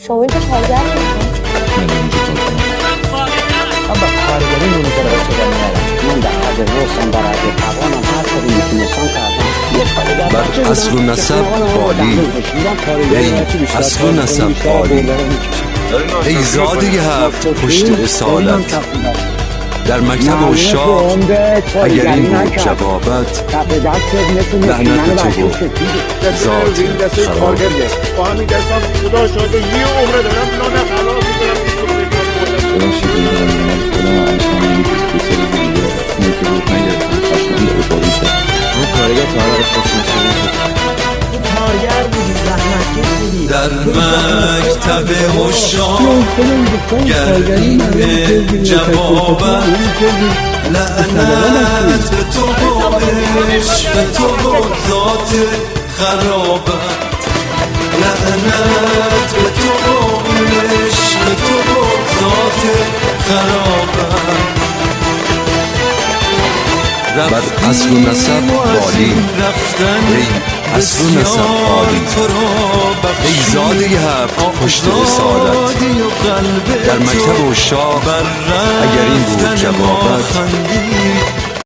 شما اینجا کارگر میکنید؟ من با کارگری نمیذاره بچه میارم. من در حد روشن در حد توانم هر کاری میتونستم کردم. بر اصل و نسب عالی، ای اصل و نسب عالی، ای زاده هفت پشت رسالت. در مکتب عشاق اگر این بود جوابت، لعنت تو بود ذات خرابت. با همین دستم خدا شاده یه عمره دارم نان حلال می‌کنم خودم شکلی دارم می‌کنم خودم انسان می‌کس بسیاری دیگه اصلا که بود نگرفتم خشمم داره باری شد اون کارگر تا هر از خوش نشده کارگر بودی، زحمتکش بودی. در مکتب عشاق گر این جوابت، لعنت به تو و عشق تو و ذات خرابت. لعنت به تو و عشق تو و ذات خرابت. بر اصل و نسب عالی، ای اصل و نسب عالی، ای زاده هفت پشت رسالت. در مکتب عشاق اگر این بود جوابت،